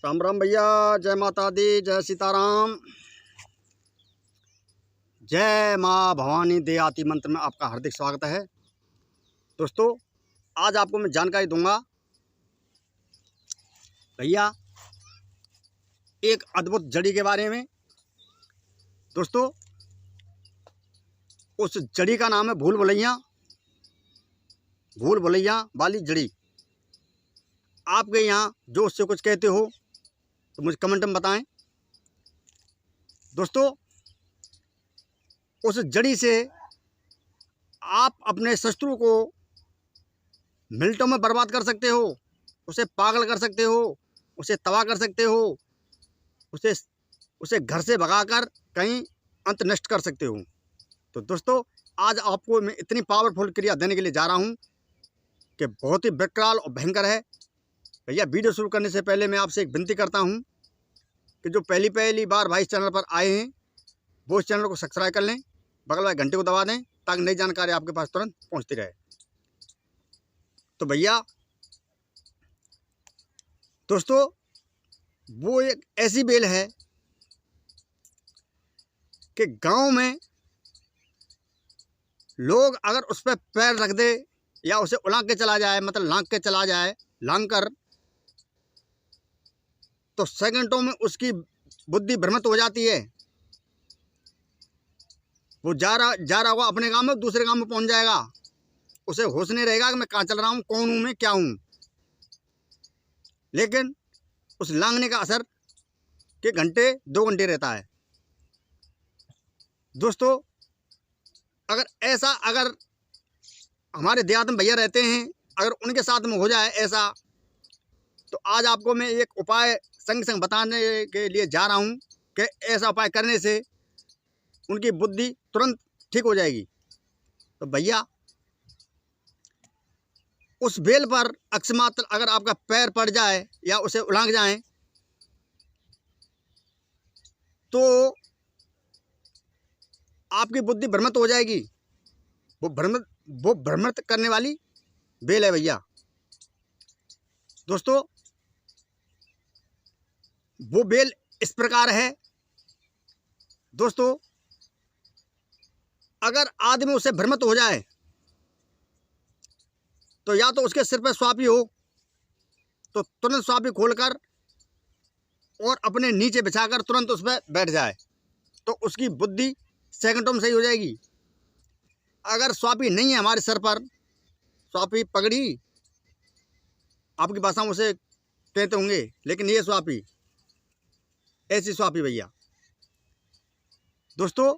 राम राम भैया। जय माता दी, जय सीताराम, जय माँ भवानी दे आती मंत्र में आपका हार्दिक स्वागत है। दोस्तों, आज आपको मैं जानकारी दूंगा भैया एक अद्भुत जड़ी के बारे में। दोस्तों, उस जड़ी का नाम है भूल भुलैया। भूल भुलैया वाली जड़ी। आपके यहाँ जो उससे कुछ कहते हो तो मुझे कमेंट में बताएं। दोस्तों, उस जड़ी से आप अपने शत्रु को मिनटों में बर्बाद कर सकते हो, उसे पागल कर सकते हो, उसे तबाह कर सकते हो, उसे उसे घर से भगाकर कहीं अंत नष्ट कर सकते हो। तो दोस्तों, आज आपको मैं इतनी पावरफुल क्रिया देने के लिए जा रहा हूं कि बहुत ही विकराल और भयंकर है। भैया, वीडियो शुरू करने से पहले मैं आपसे एक विनती करता हूं कि जो पहली बार भाई इस चैनल पर आए हैं वो इस चैनल को सब्सक्राइब कर लें, बगल वाले घंटे को दबा दें ताकि नई जानकारी आपके पास तुरंत पहुंचती रहे। तो भैया दोस्तों, वो एक ऐसी बेल है कि गांव में लोग अगर उस पर पैर रख दे या उसे उलांग के चला जाए, मतलब लांग के चला जाए, लांग कर, तो सेकंडों में उसकी बुद्धि भ्रमित हो जाती है। वो जा रहा होगा अपने गांव में, दूसरे गांव में पहुंच जाएगा। उसे होश नहीं रहेगा कि मैं कहाँ चल रहा हूँ, कौन हूँ, मैं क्या हूँ। लेकिन उस लांगने का असर के घंटे 2 घंटे रहता है। दोस्तों, अगर हमारे देहात में भैया रहते हैं, अगर उनके साथ में हो जाए ऐसा, तो आज आपको मैं एक उपाय संग बताने के लिए जा रहा हूं कि ऐसा उपाय करने से उनकी बुद्धि तुरंत ठीक हो जाएगी। तो भैया, उस बेल पर अकस्मात अगर आपका पैर पड़ जाए या उसे उलांग जाए तो आपकी बुद्धि भ्रमित हो जाएगी। वो भ्रमित करने वाली बेल है भैया। दोस्तों, वो बेल इस प्रकार है। दोस्तों, अगर आदमी उसे भ्रमित हो जाए तो या तो उसके सिर पर स्वापी हो तो तुरंत स्वापी खोलकर और अपने नीचे बिछाकर तुरंत उस पर बैठ जाए तो उसकी बुद्धि सेकंडों में सही हो जाएगी। अगर स्वापी नहीं है हमारे सर पर, स्वापी पगड़ी आपकी भाषा में उसे कहते होंगे, लेकिन ये स्वापी, ऐसी स्वापी भैया। दोस्तों,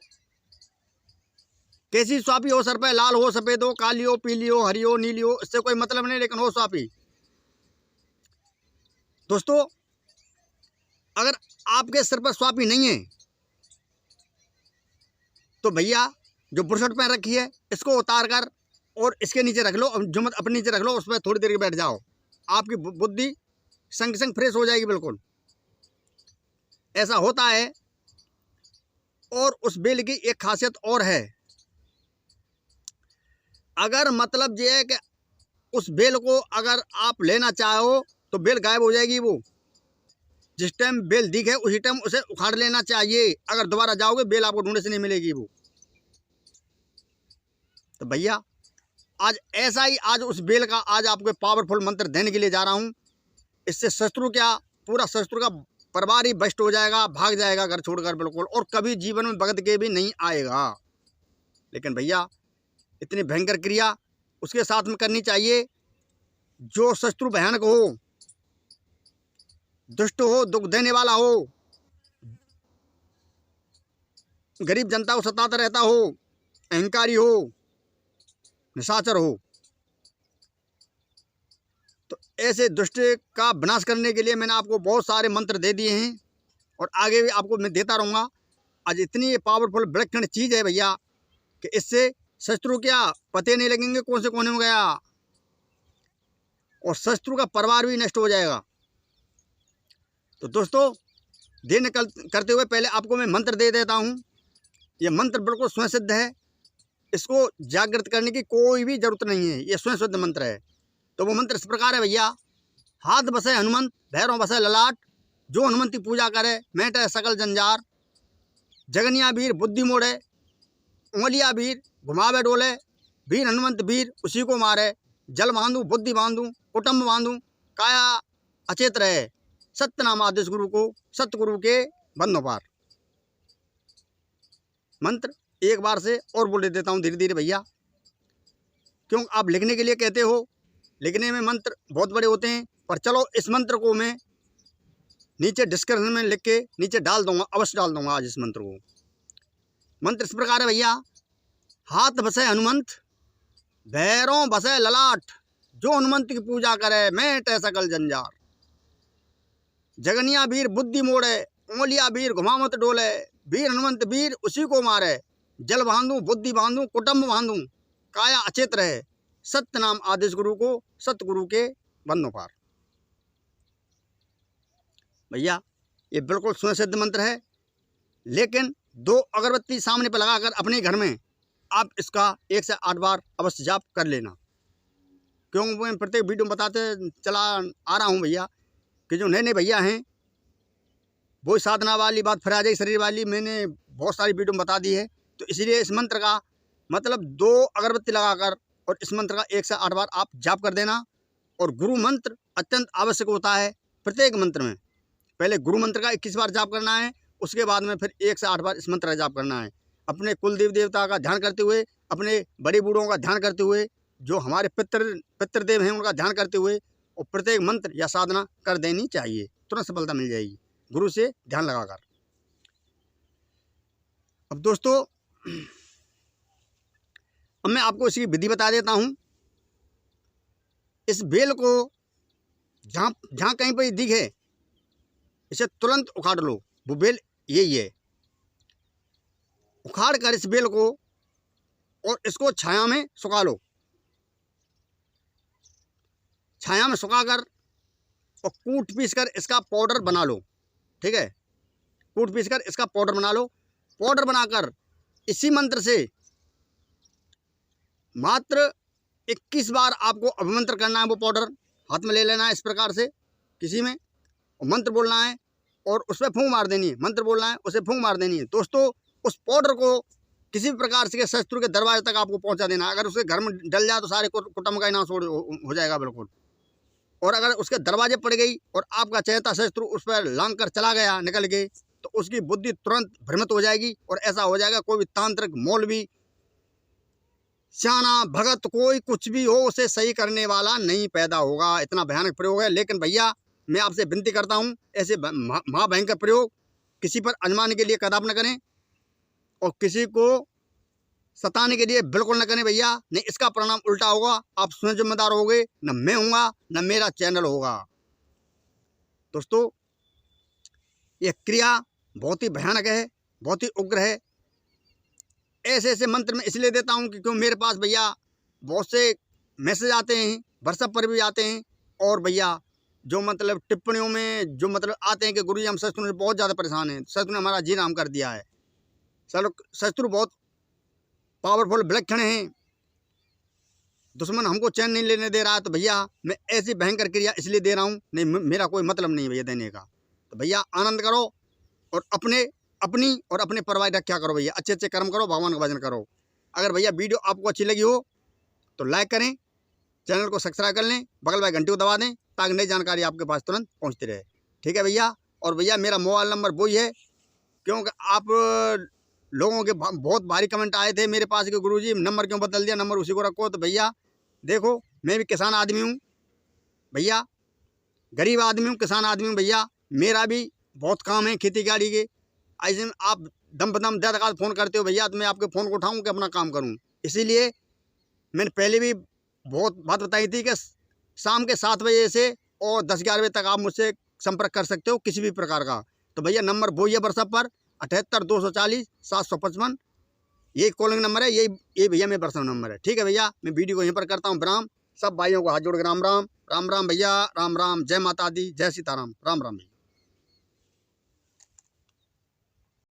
कैसी स्वापी हो, सर पे लाल हो, सफेद हो, काली हो, पीली हो, हरी हो, नीली हो, इससे कोई मतलब नहीं, लेकिन हो स्वापी। दोस्तों, अगर आपके सिर पर स्वापी नहीं है तो भैया जो बुरशट पहन रखी है इसको उतार कर और इसके नीचे रख लो, जो मत अपने नीचे रख लो, उस पर थोड़ी देर के बैठ जाओ। आपकी बुद्धि संग फ्रेश हो जाएगी बिल्कुल। ऐसा होता है। और उस बेल की एक खासियत और है। अगर मतलब ये है कि उस बेल को अगर आप लेना चाहो तो बेल गायब हो जाएगी। वो जिस टाइम बेल दिखे उसी टाइम उसे उखाड़ लेना चाहिए। अगर दोबारा जाओगे बेल आपको ढूंढने से नहीं मिलेगी वो। तो भैया, आज ऐसा ही आज उस बेल का आज आपको पावरफुल मंत्र देने के लिए जा रहा हूं। इससे शत्रु क्या, पूरा शत्रु का परिवार ही भ्रष्ट हो जाएगा, भाग जाएगा घर छोड़कर बिल्कुल, और कभी जीवन में बगत के भी नहीं आएगा। लेकिन भैया, इतनी भयंकर क्रिया उसके साथ में करनी चाहिए जो शत्रु भयानक हो, दुष्ट हो, दुख देने वाला हो, गरीब जनता को सताता रहता हो, अहंकारी हो, निशाचर हो। तो ऐसे दुष्ट का विनाश करने के लिए मैंने आपको बहुत सारे मंत्र दे दिए हैं और आगे भी आपको मैं देता रहूँगा। आज इतनी पावरफुल विलक्षण चीज़ है भैया कि इससे शत्रु क्या पते नहीं लगेंगे कौन से कोने में गया, और शत्रु का परिवार भी नष्ट हो जाएगा। तो दोस्तों, देर करते हुए पहले आपको मैं मंत्र दे देता हूँ। ये मंत्र बिल्कुल स्वयं सिद्ध है, इसको जागृत करने की कोई भी जरूरत नहीं है, ये स्वयं सिद्ध मंत्र है। तो वो मंत्र इस प्रकार है भैया। हाथ बसे हनुमंत, भैरव बसे ललाट, जो हनुमंत की पूजा करे मेटे सकल जंजार। जगनिया वीर बुद्धि मोड़े, उंगलिया वीर घुमावे डोले, वीर हनुमंत वीर उसी को मारे। जल बांधू बुद्धि बांधू कुटुम्ब बांधू, काया अचेत रहे, सत्य नाम आदेश गुरु को, सतगुरु के बंधो पार। मंत्र एक बार से और बोल देता हूँ धीरे धीरे भैया, क्यों आप लिखने के लिए कहते हो, लिखने में मंत्र बहुत बड़े होते हैं, पर चलो इस मंत्र को मैं नीचे डिस्क्रिप्शन में लिख के नीचे डाल दूंगा, अवश्य डाल दूंगा आज इस मंत्र को। मंत्र इस प्रकार है भैया, हाथ बसे हनुमंत, भैरों बसे ललाट, जो हनुमंत की पूजा करे मेटे सकल जंजार। जगनिया वीर बुद्धि मोड़े, उंगलिया वीर घुमावत डोले, वीर हनुमंत वीर उसी को मारे। जल बांधू बुद्धि बांधू कुटुम्ब बांधू, काया अचेत रहे, सत्य नाम आदेश गुरु को, सतगुरु के बंधो पार। भैया ये बिल्कुल सुसिद्ध मंत्र है, लेकिन 2 अगरबत्ती सामने पर लगाकर अपने घर में आप इसका 1 से 8 बार अवश्य जाप कर लेना। क्यों मैं प्रत्येक वीडियो में बताते चला आ रहा हूँ भैया कि जो नए नए भैया हैं वो साधना वाली बात फराजाई शरीर वाली मैंने बहुत सारी वीडियो में बता दी है। तो इसलिए इस मंत्र का मतलब 2 अगरबत्ती लगाकर और इस मंत्र का 1 से 8 बार आप जाप कर देना। और गुरु मंत्र अत्यंत आवश्यक होता है प्रत्येक मंत्र में। पहले गुरु मंत्र का 21 बार जाप करना है, उसके बाद में फिर 1 से 8 बार इस मंत्र का जाप करना है। अपने कुल देव देवता का ध्यान करते हुए, अपने बड़े बूढ़ों का ध्यान करते हुए, जो हमारे पितृदेव हैं उनका ध्यान करते हुए, और प्रत्येक मंत्र या साधना कर देनी चाहिए, तुरंत सफलता मिल जाएगी गुरु से ध्यान लगाकर। अब दोस्तों अब मैं आपको इसकी विधि बता देता हूँ। इस बेल को जहाँ कहीं पर दिखे इसे तुरंत उखाड़ लो। वो बेल यही है, उखाड़ कर इस बेल को और इसको छाया में सुखा लो। छाया में सुखाकर और कूट पीस कर इसका पाउडर बना लो। ठीक है, कूट पीस कर इसका पाउडर बना लो। पाउडर बनाकर इसी मंत्र से मात्र 21 बार आपको अभिमंत्र करना है। वो पाउडर हाथ में ले लेना है इस प्रकार से किसी में, और मंत्र बोलना है और उस पर फूंक मार देनी है। मंत्र बोलना है, उसे फूंक मार देनी है। दोस्तों उस पाउडर को किसी भी प्रकार से शत्रु के दरवाजे तक आपको पहुंचा देना है। अगर उसके घर में डल जाए तो सारे कुटुंब का ही नाश हो जाएगा बिल्कुल। और अगर उसके दरवाजे पड़ गई और आपका चहेता शत्रु उस पर लांग कर चला गया निकल के, तो उसकी बुद्धि तुरंत भ्रमित हो जाएगी। और ऐसा हो जाएगा कोई भी तांत्रिक मौलवी स्याना भगत कोई कुछ भी हो उसे सही करने वाला नहीं पैदा होगा। इतना भयानक प्रयोग है। लेकिन भैया मैं आपसे विनती करता हूँ, ऐसे महाभयंकर प्रयोग किसी पर आजमाने के लिए कदाप न करें और किसी को सताने के लिए बिल्कुल न करें भैया, नहीं इसका परिणाम उल्टा होगा। आप स्वयं जिम्मेदार होगे, न मैं हूँगा न मेरा चैनल होगा। दोस्तों यह क्रिया बहुत ही भयानक है, बहुत ही उग्र है। ऐसे ऐसे मंत्र मैं इसलिए देता हूँ कि क्यों मेरे पास भैया बहुत से मैसेज आते हैं, व्हाट्सएप पर भी आते हैं, और भैया जो मतलब टिप्पणियों में जो मतलब आते हैं कि गुरुजी हम शत्रु से बहुत ज़्यादा परेशान हैं, शत्रु ने हमारा जीना हम कर दिया है, चलो शत्रु बहुत पावरफुल विलक्षण हैं, दुश्मन हमको चैन नहीं लेने दे रहा है। तो भैया मैं ऐसी भयंकर क्रिया इसलिए दे रहा हूँ, नहीं मेरा कोई मतलब नहीं भैया देने का। तो भैया आनंद करो और अपनी और अपने परिवार की रक्षा करो भैया, अच्छे अच्छे कर्म करो, भगवान का भजन करो। अगर भैया वीडियो आपको अच्छी लगी हो तो लाइक करें, चैनल को सब्सक्राइब कर लें, बगल वाली घंटी को दबा दें ताकि नई जानकारी आपके पास तुरंत पहुंचती रहे। ठीक है भैया। और भैया मेरा मोबाइल नंबर वही है, क्योंकि आप लोगों के बहुत भारी कमेंट आए थे मेरे पास कि गुरुजी नंबर क्यों बदल दिया, नंबर उसी को रखो। तो भैया देखो मैं भी किसान आदमी हूँ भैया, गरीब आदमी हूँ, किसान आदमी हूँ भैया, मेरा भी बहुत काम है खेती बाड़ी के। ऐसे में आप दम बदम दे दगा फ़ोन करते हो भैया, तो मैं आपके फ़ोन को उठाऊँ कि अपना काम करूँ। इसीलिए मैंने पहले भी बहुत बात बताई थी कि शाम के 7 बजे से और 10-11 बजे तक आप मुझसे संपर्क कर सकते हो किसी भी प्रकार का। तो भैया नंबर वही है व्हाट्सएप पर 78 240 755, यही कॉलिंग नंबर है, यही भैया मेरा पर्सनल नंबर है। ठीक है भैया, मैं वीडियो को यहीं पर करता हूँ विराम। सब भाइयों को हाथ जोड़ के राम राम। राम राम भैया, राम राम। जय माता दी, जय सीताराम। राम राम भैया।